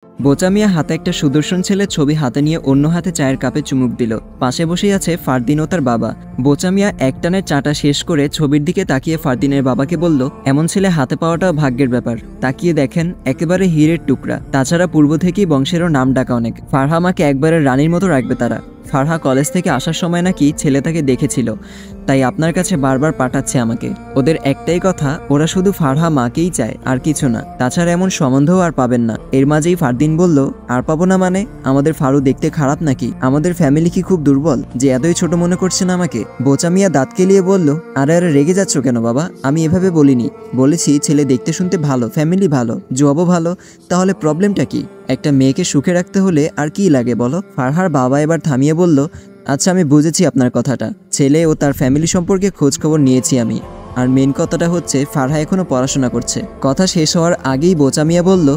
বোচা মিয়া হাতে একটা সুদর্শন ছেলের ছবি হাতে নিয়ে অন্য হাতে চায়ের কাপে চুমুক দিল। পাশে বসেই আছে ফারদিন ও তার বাবা। বোচা মিয়া একটানে চাটা শেষ করে ছবির দিকে তাকিয়ে ফারদিনের বাবাকে বলল, এমন ছেলে হাতে পাওয়াটাও ভাগ্যের ব্যাপার। তাকিয়ে দেখেন, একেবারে হীরের টুকরা। তাছাড়া পূর্ব থেকেই বংশেরও নাম ডাকা অনেক। ফারহা মাকে একবারে রানীর মতো রাখবে তারা। ফারহা কলেজ থেকে আসার সময় নাকি ছেলেটাকে দেখেছিল, তাই আপনার কাছে বারবার পাঠাচ্ছে আমাকে। ওদের একটাই কথা, ওরা শুধু ফারহা মাকেই চায়, আর কিছু না। তাছাড়া এমন সম্বন্ধও আর পাবেন না। এর মাঝেই ফারদিন বলল, আর পাবো না মানে? আমাদের ফারু দেখতে খারাপ নাকি? আমাদের ফ্যামিলি কি খুব দুর্বল যে এতই ছোট মনে করছেন আমাকে? বোচা মিয়া দাঁত কেলিয়ে বলল, আরে আরে রেগে যাচ্ছ কেন বাবা? আমি এভাবে বলিনি। বলেছি ছেলে দেখতে শুনতে ভালো, ফ্যামিলি ভালো, জবও ভালো। তাহলে প্রবলেমটা কি? একটা মেয়েকে সুখে রাখতে হলে আর কি লাগে বলো? ফারহার বাবা এবার থামিয়ে বলল, আচ্ছা আমি বুঝেছি আপনার কথাটা। ছেলে ও তার ফ্যামিলি সম্পর্কে খোঁজ খবর নিয়েছি আমি। আর মেন কথাটা হচ্ছে ফারহা এখনো পড়াশোনা করছে। কথা শেষ হওয়ার আগেই বোচা মিয়া বলল,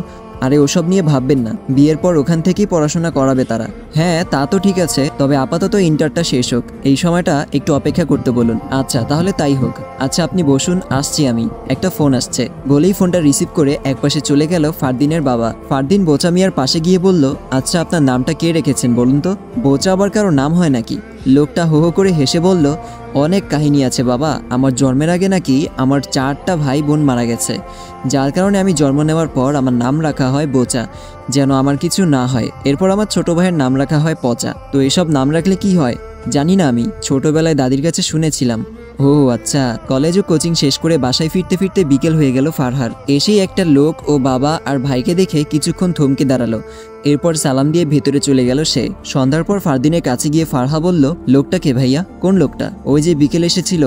আরে ওসব নিয়ে ভাববেন না, বিয়ের পর ওখান থেকেই পড়াশোনা করাবে তারা। হ্যাঁ তা তো ঠিক আছে, তবে আপাতত ইন্টারটা শেষ হোক, এই সময়টা একটু অপেক্ষা করতে বলুন। আচ্ছা তাহলে তাই হোক। আচ্ছা আপনি বসুন, আসছি আমি, একটা ফোন আসছে। বলেই ফোনটা রিসিভ করে একপাশে চলে গেল ফারদিনের বাবা। ফারদিন বোচা মিয়ার পাশে গিয়ে বলল, আচ্ছা আপনার নামটা কে রেখেছেন বলুন তো? বোচা আবার কারো নাম হয় নাকি? লোকটা হো হো করে হেসে বলল, অনেক কাহিনী আছে বাবা। আমার জন্মের আগে নাকি আমার 4টা ভাই বোন মারা গেছে, যার কারণে আমি জন্ম নেওয়ার পর আমার নাম রাখা হয় বোচা, যেন আমার কিছু না হয়। এরপর আমার ছোট ভাইয়ের নাম রাখা হয় পচা। তো এসব নাম রাখলে কি হয় জানি না, আমি ছোটবেলায় দাদির কাছে শুনেছিলাম। ও আচ্ছা। কলেজ ও কোচিং শেষ করে বাসায় ফিরতে ফিরতে বিকেল হয়ে গেল ফারহার। এসেই একটা লোক ও বাবা আর ভাইকে দেখে কিছুক্ষণ থমকে দাঁড়ালো। এরপর সালাম দিয়ে ভেতরে চলে গেল সে। সন্ধ্যার পর ফারদিনের কাছে গিয়ে ফারহা বলল, লোকটা কে ভাইয়া? কোন লোকটা? ওই যে বিকেল এসেছিল।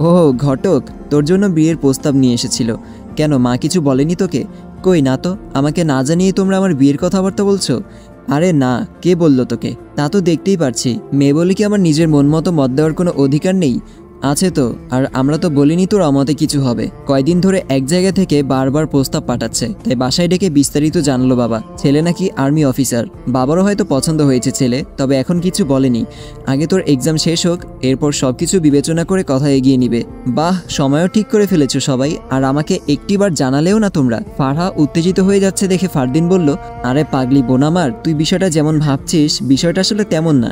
ও ঘটক, তোর জন্য বিয়ের প্রস্তাব নিয়ে এসেছিল। কেন মা কিছু বলেনি তোকে? কই না তো, আমাকে না জানিয়ে তোমরা আমার বিয়ের কথাবার্তা বলছো? আরে না, কে বলল তোকে? তা তো দেখতেই পারছি। মেয়ে বলে কি আমার নিজের মন মতো মত দেওয়ার কোনো অধিকার নেই? আছে তো। আর আমরা তো বলিনি তোর অমতে কিছু হবে। কয়দিন ধরে এক জায়গা থেকে বারবার প্রস্তাব পাঠাচ্ছে, তাই বাসায় ডেকে বিস্তারিত জানলো বাবা। ছেলে নাকি আর্মি অফিসার। বাবারও হয়তো পছন্দ হয়েছে ছেলে, তবে এখন কিছু বলেনি। আগে তোর এক্সাম শেষ হোক, এরপর সবকিছু বিবেচনা করে কথা এগিয়ে নিবে। বাহ, সময়ও ঠিক করে ফেলেছো সবাই, আর আমাকে একটিবার জানালেও না তোমরা। ফারহা উত্তেজিত হয়ে যাচ্ছে দেখে ফারদিন বলল, আরে পাগলি বোন আমার, তুই বিষয়টা যেমন ভাবছিস বিষয়টা আসলে তেমন না।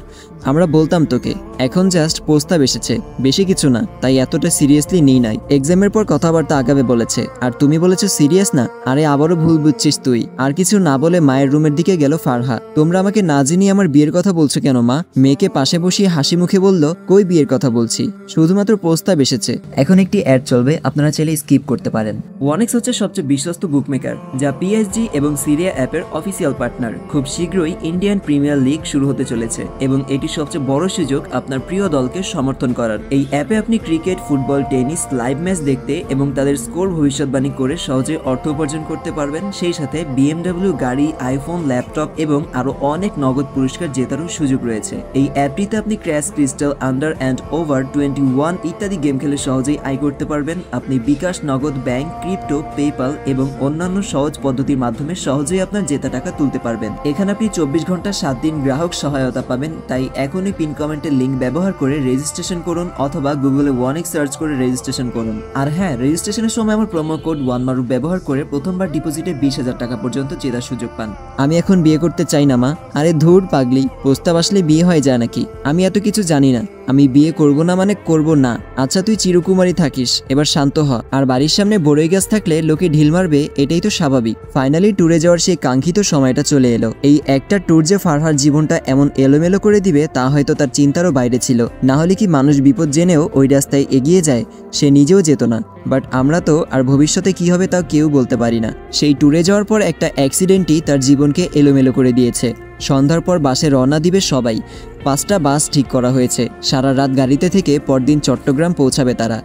আমরা বলতাম তোকে, এখন জাস্ট প্রস্তাব এসেছে, বেশি কিছু না, তাই এতটা সিরিয়াসলি নেই নাই। এক্সামের পর কথাবার্তা আগাবে বলেছে, আর তুমি বলেছো সিরিয়াস না? আরে আবারও ভুল বুঝছিস তুই। আর কিছু না বলে মায়ের রুমের দিকে গেল ফারহা। তোমরা আমাকে না জানিয়ে আমার বিয়ের কথা বলছো কেন মা? মেয়েকে পাশে বসিয়ে হাসি মুখে বলল, কই বিয়ের কথা বলছি, শুধুমাত্র প্রস্তাব এসেছে। এখন একটি অ্যাড চলবে, আপনারা চাইলে স্কিপ করতে পারেন। ওয়ানেক্স হচ্ছে সবচেয়ে বিশ্বস্ত বুকমেকার, যা পিএসজি এবং সিরিয়া অ্যাপের অফিসিয়াল পার্টনার। খুব শীঘ্রই ইন্ডিয়ান প্রিমিয়ার লিগ শুরু হতে চলেছে, এবং এটি সবচেয়ে বড় সুযোগ আপনার প্রিয় দলকে সমর্থন করার। এই অ্যাপে আপনি cricket, football, tennis live match দেখতে এবং তাদের স্কোর ভবিষ্যৎবাণী করে সহজে অর্থ উপার্জন করতে পারবেন। সেই সাথে বিএমডব্লিউ গাড়ি, আইফোন, ল্যাপটপ এবং আরো অনেক নগদ পুরস্কার জেতারও সুযোগ রয়েছে। এই অ্যাপটিতে আপনি crash, crystal, under and over 21 ইত্যাদি গেম খেলে সহজেই আয় করতে পারবেন। আপনি বিকাশ, নগদ, ব্যাংক, ক্রিপ্টো, পেপাল এবং অন্যান্য সহজ পদ্ধতির মাধ্যমে সহজেই আপনার জেতা টাকা তুলতে পারবেন। এখানে আপনি 24 ঘন্টা 7 দিন গ্রাহক সহায়তা পাবেন। তাই এখনই পিন কমেন্টের লিঙ্ক ব্যবহার করে রেজিস্ট্রেশন করুন, অথবা গুগলে ওয়ানেক্স সার্চ করে রেজিস্ট্রেশন করুন। আর হ্যাঁ, রেজিস্ট্রেশনের সময় আমার প্রোমো কোড ওয়ানমারুফ ব্যবহার করে প্রথমবার ডিপোজিটে 20,000 টাকা পর্যন্ত জেতার সুযোগ পান। আমি এখন বিয়ে করতে চাই না মা। আরে ধুর পাগলি, প্রস্তাব আসলে বিয়ে হয়ে যায় নাকি? আমি এত কিছু জানি না। আমি বিয়ে করব না মানে করব না। আচ্ছা তুই চিরকুমারী থাকিস, এবার শান্ত হ। আর বাড়ির সামনে বড়ই গাছ থাকলে লোকে ঢিল মারবে, এটাই তো স্বাভাবিক। ফাইনালি ট্যুরে যাওয়ার সেই কাঙ্ক্ষিত সময়টা চলে এলো। এই একটা ট্যুর যে ফারহার জীবনটা এমন এলোমেলো করে দিবে তা হয়তো তার চিন্তারও বাইরে ছিল। না হলে কি মানুষ বিপদ জেনেও ওই রাস্তায় এগিয়ে যায়? সে নিজেও যেত না, বাট আমরা তো আর ভবিষ্যতে কি হবে তাও কেউ বলতে পারি না। সেই ট্যুরে যাওয়ার পর একটা অ্যাক্সিডেন্টই তার জীবনকে এলোমেলো করে দিয়েছে। সন্ধ্যার পর বাসে রওনা দিবে সবাই। 5টা বাস ঠিক করা হয়েছে। সারা রাত গাড়িতে থেকে পরদিন চট্টগ্রাম পৌঁছাবে তারা।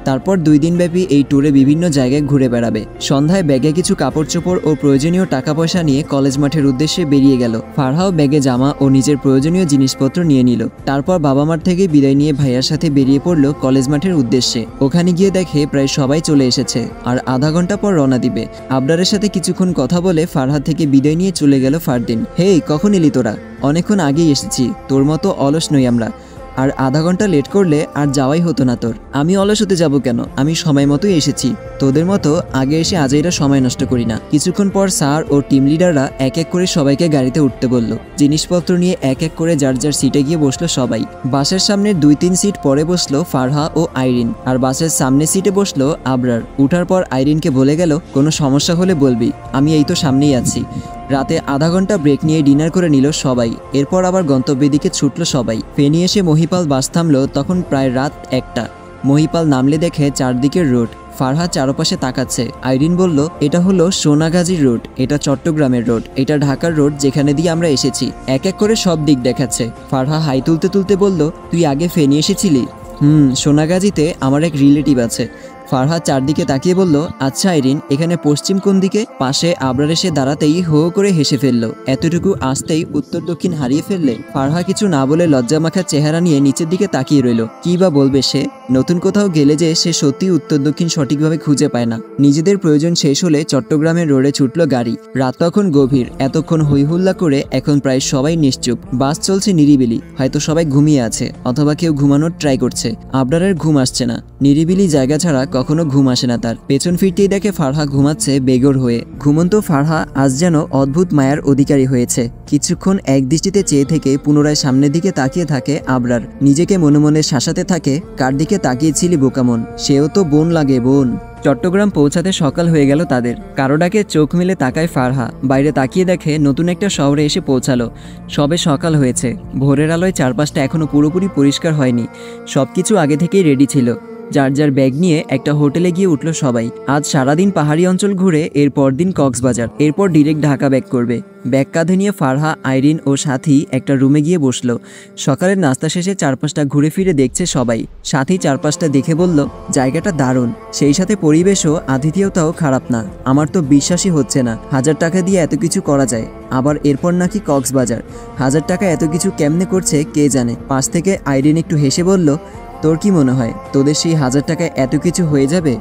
তারপর 2 দিনব্যাপী এই ট্যুরে বিভিন্ন জায়গায় ঘুরে বেড়াবে। সন্ধ্যায় ব্যাগে কিছু কাপড় চোপড় ও প্রয়োজনীয় টাকা পয়সা নিয়ে কলেজ মাঠের উদ্দেশ্যে বেরিয়ে গেল। ফারহাও ব্যাগে জামা ও নিজের প্রয়োজনীয় জিনিসপত্র নিয়ে নিল। তারপর বাবা মার থেকে বিদায় নিয়ে ভাইয়ার সাথে বেরিয়ে পড়ল কলেজ মাঠের উদ্দেশ্যে। ওখানে গিয়ে দেখে প্রায় সবাই চলে এসেছে, আর আধা ঘন্টা পর রওনা দিবে। আবরারের সাথে কিছুক্ষণ কথা বলে ফারহা থেকে বিদায় নিয়ে চলে গেল ফারদিন। হেই, কখন এলি তোরা? অনেকক্ষণ আগেই এসেছি, তোর মতো অলস নই আমরা। আর আধা ঘন্টা লেট করলে আর যাওয়াই হতো না তোর। আমি অলস হতে যাবো কেন, আমি সময় মতোই এসেছি। তোদের মতো আগে এসে আজাইরা সময় নষ্ট করি না। কিছুক্ষণ পর স্যার ও টিম লিডাররা এক এক করে সবাইকে গাড়িতে উঠতে বলল। জিনিসপত্র নিয়ে এক এক করে যার যার সিটে গিয়ে বসলো সবাই। বাসের সামনে 2-3 সিট পরে বসলো ফারহা ও আইরিন, আর বাসের সামনে সিটে বসলো আবরার। উঠার পর আইরিনকে বলে গেল, কোনো সমস্যা হলে বলবি, আমি এই তো সামনেই আছি। রাতে আধা ঘন্টা ব্রেক নিয়ে ডিনার করে নিল সবাই। এরপর আবার গন্তব্যের দিকে ছুটল সবাই। ফেনী এসে মহিপাল বাস থামলো, তখন প্রায় রাত 1টা। মহিপাল নামলে দেখে চারদিকের রোড। ফারহা চারপাশে তাকাচ্ছে। আইরিন বলল, এটা হলো সোনাগাজীর রোড, এটা চট্টগ্রামের রোড, এটা ঢাকার রোড যেখানে দিয়ে আমরা এসেছি। এক এক করে সব দিক দেখাচ্ছে। ফারহা হাই তুলতে তুলতে বলল, তুই আগে ফেনী এসেছিলি? সোনাগাজীতে আমার এক রিলেটিভ আছে। ফারহা চারদিকে তাকিয়ে বলল, আচ্ছা আইরিন, এখানে পশ্চিম কোন দিকে? পাশে আবরার এসে দাঁড়াতেই হো করে হেসে ফেললো। এতটুকু আসতেই উত্তর দক্ষিণ হারিয়ে ফেললে। ফারহা কিছু না বলে লজ্জামাখা চেহারা নিয়ে নিচের দিকে তাকিয়ে রইল। কি বা বলবে সে? নতুন কোথাও গেলে যে সে সত্যি উত্তর দক্ষিণ সঠিকভাবে খুঁজে পায় না। নিজেদের প্রয়োজন শেষ হলে চট্টগ্রামের রোডে ছুটল গাড়ি। রাত তখন গভীর। এতক্ষণ হইহুল্লা করে এখন প্রায় সবাই নিশ্চুপ। বাস চলছে নিরিবিলি। হয়তো সবাই ঘুমিয়ে আছে, অথবা কেউ ঘুমানোর ট্রাই করছে। আবরারের ঘুম আসছে না। নিরিবিলি জায়গা ছাড়া কখনো ঘুম আসে না তার। পেছন ফিরতেই দেখে ফারহা ঘুমাচ্ছে বেগর হয়ে। ঘুমন্ত ফারহা আজ যেন অদ্ভুত মায়ার অধিকারী হয়েছে। কিছুক্ষণ এক দৃষ্টিতে চেয়ে থেকে পুনরায় সামনের দিকে তাকিয়ে থাকে আবরার। নিজেকে মনে মনে শাসাতে থাকে, কার দিকে তাকিয়েছিলি বোকামন, সেও তো বোন লাগে বোন। চট্টগ্রাম পৌঁছাতে সকাল হয়ে গেল তাদের। কারো ডাকে চোখ মেলে তাকায় ফারহা। বাইরে তাকিয়ে দেখে নতুন একটা শহরে এসে পৌঁছালো। সবে সকাল হয়েছে। ভোরের আলোয় চারপাশটা এখনো পুরোপুরি পরিষ্কার হয়নি। সবকিছু আগে থেকেই রেডি ছিল। যার যার ব্যাগ নিয়ে একটা হোটেলে গিয়ে উঠল সবাই। আজ সারাদিন পাহাড়ি অঞ্চল ঘুরে এর পরদিন কক্সবাজার, এরপর ডিরেক্ট ঢাকা ব্যাক করবে। ব্যাগ কাঁধে নিয়ে ফারহা, আইরিন ও সাথী একটা রুমে গিয়ে বসলো। সকালের নাস্তা শেষে চারপাশটা ঘুরে ফিরে দেখছে সবাই। সাথী চারপাশটা দেখে বলল, জায়গাটা দারুণ, সেই সাথে পরিবেশও আতিথেয়তাও খারাপ না। আমার তো বিশ্বাসই হচ্ছে না 1000 টাকা দিয়ে এত কিছু করা যায়। আবার এরপর নাকি কক্সবাজার। 1000 টাকা এত কিছু কেমনে করছে কে জানে। পাশ থেকে আইরিন একটু হেসে বলল, তোর কি মনে হয় তোদের সেই 1000 টাকায় এত কিছু হয়ে যাবে?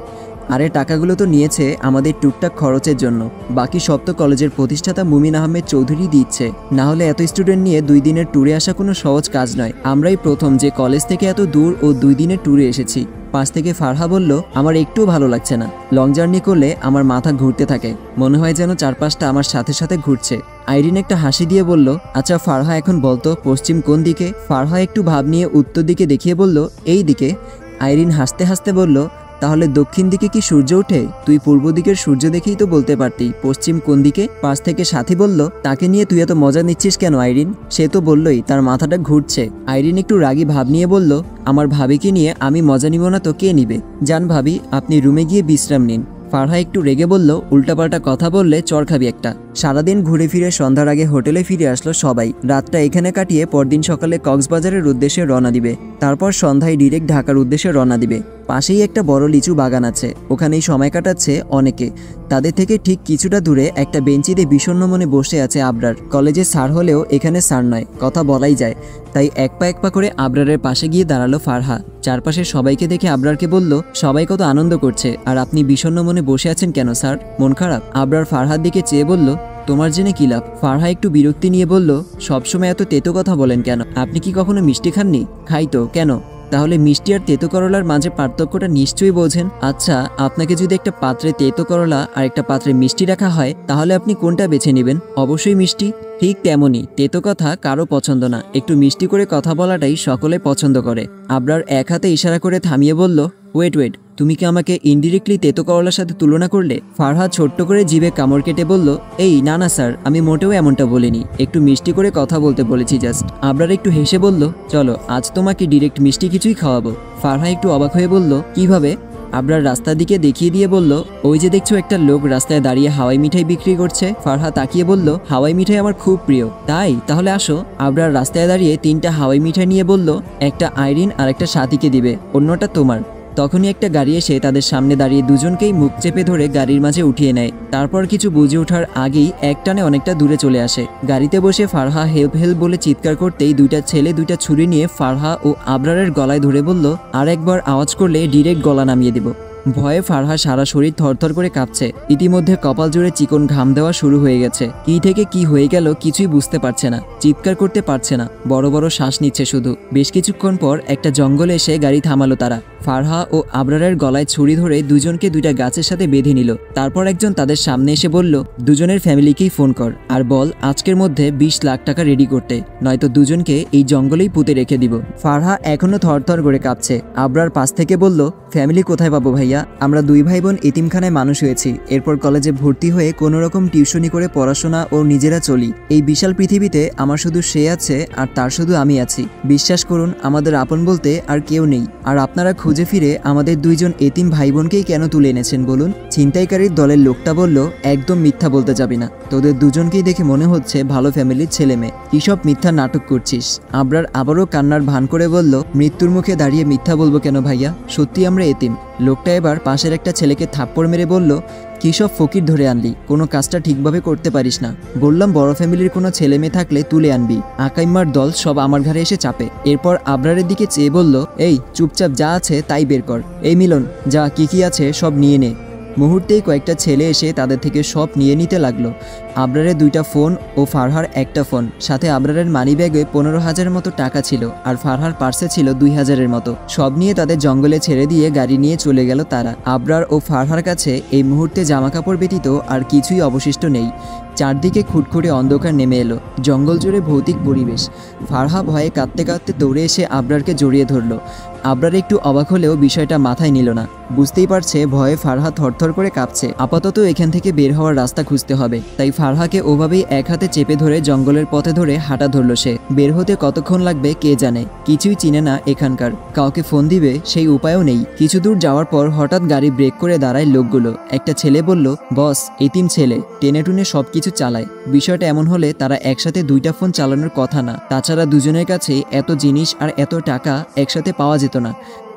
আরে টাকাগুলো তো নিয়েছে আমাদের টুকটাক খরচের জন্য, বাকি সব তো কলেজের প্রতিষ্ঠাতা মুমিন আহমেদ চৌধুরী দিচ্ছে। না হলে এত স্টুডেন্ট নিয়ে 2 দিনের ট্যুরে আসা কোনো সহজ কাজ নয়। আমরাই প্রথম যে কলেজ থেকে এত দূর ও 2 দিনের ট্যুরে এসেছি। পাশ থেকে ফারহা বলল, আমার একটুও ভালো লাগছে না। লং জার্নি করলে আমার মাথা ঘুরতে থাকে, মনে হয় যেন চারপাশটা আমার সাথে সাথে ঘুরছে। আইরিন একটা হাসি দিয়ে বলল, আচ্ছা ফারহা, এখন বলতো পশ্চিম কোন দিকে? ফারহা একটু ভাব নিয়ে উত্তর দিকে দেখিয়ে বলল, এই দিকে। আইরিন হাসতে হাসতে বলল, তাহলে দক্ষিণ দিকে কি সূর্য ওঠে? তুই পূর্ব দিকের সূর্য দেখেই তো বলতে পারতি পশ্চিম কোন দিকে। পাশ থেকে সাথী বলল, তাকে নিয়ে তুই এত মজা নিচ্ছিস কেন আইরিন? সে তো বললই তার মাথাটা ঘুরছে। আইরিন একটু রাগী ভাব নিয়ে বলল, আমার ভাবিকে নিয়ে আমি মজা নিব না তো কে নিবে? যান ভাবি, আপনি রুমে গিয়ে বিশ্রাম নিন। ফারহা একটু রেগে বলল, উল্টাপাল্টা কথা বললে চর খাবি একটা। সারাদিন ঘুরে ফিরে সন্ধ্যার আগে হোটেলে ফিরে আসলো সবাই। রাতটা এখানে কাটিয়ে পরদিন সকালে কক্সবাজারের উদ্দেশ্যে রওনা দিবে। তারপর সন্ধ্যায় ডিরেক্ট ঢাকার উদ্দেশ্যে রওনা দিবে। পাশেই একটা বড় লিচু বাগান আছে, ওখানেই সময় কাটাচ্ছে অনেকে। তাদের থেকে ঠিক কিছুটা দূরে একটা বেঞ্চিতে বিষণ্ণ মনে বসে আছে আবরার। কলেজে স্যার হলেও এখানে স্যার নয়, কথা বলাই যায়। তাই এক পা করে আবরারের পাশে গিয়ে দাঁড়ালো ফারহা। চারপাশে সবাইকে দেখে আবরারকে বলল, সবাই কত আনন্দ করছে, আর আপনি বিষণ্ণ মনে বসে আছেন কেন স্যার? মন খারাপ? আবরার ফারহার দিকে চেয়ে বলল, তোমার জেনে কি লাভ? ফারহা একটু বিরক্তি নিয়ে বলল, সবসময় এত তেতো কথা বলেন কেন? আপনি কি কখনো মিষ্টি খাননি? খাই তো, কেন? তাহলে মিষ্টি আর তেতো করলার মাঝে পার্থক্যটা নিশ্চয়ই বোঝেন। আচ্ছা, আপনাকে যদি একটা পাত্রে তেতো করলা আর একটা পাত্রে মিষ্টি রাখা হয়, তাহলে আপনি কোনটা বেছে নেবেন? অবশ্যই মিষ্টি। ঠিক তেমনই তেতো কথা কারো পছন্দ না, একটু মিষ্টি করে কথা বলাটাই সকলে পছন্দ করে। আবরার এক হাতে ইশারা করে থামিয়ে বলল, ওয়েট, তুমি কি আমাকে ইনডিরেক্টলি তেতো করলার সাথে তুলনা করলে? ফারহা ছোট্ট করে জিভে কামড় কেটে বলল, এই না না স্যার, আমি মোটেও এমনটা বলিনি, একটু মিষ্টি করে কথা বলতে বলেছি জাস্ট। আবরার একটু হেসে বলল, চলো আজ তোমাকে ডিরেক্ট মিষ্টি কিছুই খাওয়াবো। ফারহা একটু অবাক হয়ে বলল, কিভাবে? আবরার রাস্তার দিকে দেখিয়ে দিয়ে বলল, ওই যে দেখছো একটা লোক রাস্তায় দাঁড়িয়ে হাওয়াই মিঠাই বিক্রি করছে। ফারহা তাকিয়ে বলল, হাওয়াই মিঠাই আমার খুব প্রিয়। তাই? তাহলে আসো। আবরার রাস্তায় দাঁড়িয়ে 3টা হাওয়াই মিঠাই নিয়ে বলল, একটা আইরিন আর একটা সাথীকে দিবে, অন্যটা তোমার। তখনই একটা গাড়ি এসে তাদের সামনে দাঁড়িয়ে দুজনকেই মুখ চেপে ধরে গাড়ির মাঝে উঠিয়ে নেয়। তারপর কিছু বুঝে ওঠার আগেই একটানে অনেকটা দূরে চলে আসে। গাড়িতে বসে ফারহা হেল্প বলে চিৎকার করতেই 2টা ছেলে 2টা ছুরি নিয়ে ফারহা ও আবরারের গলায় ধরে বলল, আর একবার আওয়াজ করলে ডিরেক্ট গলা নামিয়ে দেব। ভয়ে ফারহা সারা শরীর থরথর করে কাঁপছে। ইতিমধ্যে কপাল জুড়ে চিকন ঘাম দেওয়া শুরু হয়ে গেছে। কি থেকে কি হয়ে গেল কিছুই বুঝতে পারছে না, চিৎকার করতে পারছে না, বড় বড় শ্বাস নিচ্ছে শুধু। বেশ কিছুক্ষণ পর একটা জঙ্গলে এসে গাড়ি থামালো তারা। ফারহা ও আবরারের গলায় ছুরি ধরে দুজনকে দুইটা গাছের সাথে বেঁধে নিল। তারপর একজন তাদের সামনে এসে বলল, দুজনের ফ্যামিলিকেই ফোন কর আর বল আজকের মধ্যে 20 লাখ টাকা রেডি করতে, নয়তো দুজনকে এই জঙ্গলেই পুঁতে রেখে দিব। ফারহা এখনো থরথর করে কাঁপছে। আবরার পাশ থেকে বলল, ফ্যামিলি কোথায় পাবো ভাইয়া? আমরা 2 ভাই বোন এতিমখানায় মানুষ হয়েছি, এরপর কলেজে ভর্তি হয়ে কোনো রকম টিউশনি করে পড়াশোনা ও নিজেরা চলি। এই বিশাল পৃথিবীতে আমার শুধু সে আছে আর তার শুধু আমি আছি। বিশ্বাস করুন, আমাদের আপন বলতে আর কেউ নেই। আর আপনারা খুঁজে ফিরে আমাদের 2 জন এতিম ভাই বোনকেই কেন তুলে এনেছেন বলুন? ছিনতাইকারীর দলের লোকটা বলল, একদম মিথ্যা বলতে যাবি না, তোদের দুজনকেই দেখে মনে হচ্ছে ভালো ফ্যামিলির ছেলে মেয়ে। কি সব মিথ্যা নাটক করছিস? আবরার আবারও কান্নার ভান করে বলল, মৃত্যুর মুখে দাঁড়িয়ে মিথ্যা বলবো কেন ভাইয়া? সত্যি আমরা এতিম। লোকটা এবার পাশের একটা ছেলেকে থাপ্পড় মেরে বলল, কি সব ফকির ধরে আনলি, কোনো কাজটা ঠিকভাবে করতে পারিস না। বললাম বড় ফ্যামিলির কোনো ছেলে মেয়ে থাকলে তুলে আনবি, আকাইম্মার দল সব আমার ঘরে এসে চাপে। এরপর আবরারের দিকে চেয়ে বলল, এই চুপচাপ যা আছে তাই বের কর। এই মিলন, যা কি আছে সব নিয়ে নে। মুহূর্তেই কয়েকটা ছেলে এসে তাদের থেকে সব নিয়ে নিতে লাগলো। আবরারের 2টা ফোন ও ফারহার একটা ফোন, সাথে আবরারের মানিব্যাগে 15,000 মতো টাকা ছিল আর ফারহার পার্সে ছিল 2,000-এর মতো। সব নিয়ে তাদের জঙ্গলে ছেড়ে দিয়ে গাড়ি নিয়ে চলে গেল তারা। আবরার ও ফারহার কাছে এই মুহূর্তে জামাকাপড় ব্যতীত আর কিছুই অবশিষ্ট নেই। চারদিকে খুটখুটে অন্ধকার নেমে এলো, জঙ্গল জুড়ে ভৌতিক পরিবেশ। ফারহা ভয়ে কাঁদতে কাঁদতে দৌড়ে এসে আবরারকে জড়িয়ে ধরল। আবরার একটু অবাক হলেও বিষয়টা মাথায় নিল না। বুঝতেই পারছে ভয়ে ফারহা থরথর করে কাঁপছে। আপাতত এখান থেকে বের হওয়ার রাস্তা খুঁজতে হবে, তাই ফারহাকে ওভাবেই এক হাতে চেপে ধরে জঙ্গলের পথে ধরে হাঁটা ধরল সে। বের হতে কতক্ষণ লাগবে কে জানে, কিছুই চিনে না এখানকার। কাউকে ফোন দিবে সেই উপায়ও নেই। কিছু দূর যাওয়ার পর হঠাৎ গাড়ি ব্রেক করে দাঁড়ায় লোকগুলো। একটা ছেলে বলল, বস এতিম ছেলে, টেনে টুনে সবকিছু চালায়। বিষয়টা এমন হলে তারা একসাথে 2টা ফোন চালানোর কথা না। তাছাড়া দুজনের কাছে এত জিনিস আর এত টাকা একসাথে পাওয়া যেত না।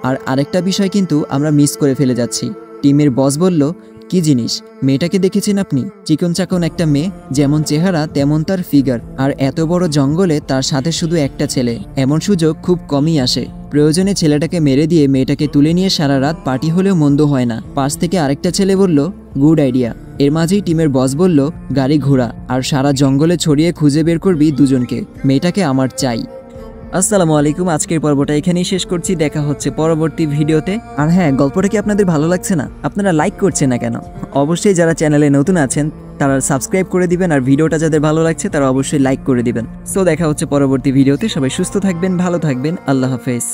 আর আরেকটা বিষয় কিন্তু আমরা মিস করে ফেলে যাচ্ছি। টিমের বস বলল, কি জিনিস? মেয়েটাকে দেখেছেন আপনি? চিকন চাকন একটা মেয়ে, যেমন চেহারা তেমন তার ফিগার। আর এত বড় জঙ্গলে তার সাথে শুধু একটা ছেলে, এমন সুযোগ খুব কমই আসে। প্রয়োজনে ছেলেটাকে মেরে দিয়ে মেয়েটাকে তুলে নিয়ে সারা রাত পার্টি হলেও মন্দ হয় না। পাশ থেকে আরেকটা ছেলে বলল, গুড আইডিয়া। এর মাঝেই টিমের বস বলল, গাড়ি ঘোড়া আর সারা জঙ্গলে ছড়িয়ে খুঁজে বের করবি দুজনকে। মেয়েটাকে আমার চাই। আসসালামু আলাইকুম, আজকের পর্বটা এখানেই শেষ করছি। দেখা হচ্ছে পরবর্তী ভিডিওতে। আর হ্যাঁ, গল্পটা কি আপনাদের ভালো লাগছে না? আপনারা লাইক করছেন না কেন? অবশ্যই যারা চ্যানেলে নতুন আছেন তারা সাবস্ক্রাইব করে দিবেন, আর ভিডিওটা যাদের ভালো লাগছে তারা অবশ্যই লাইক করে দিবেন। সো দেখা হচ্ছে পরবর্তী ভিডিওতে। সবাই সুস্থ থাকবেন, ভালো থাকবেন। আল্লাহ হাফেজ।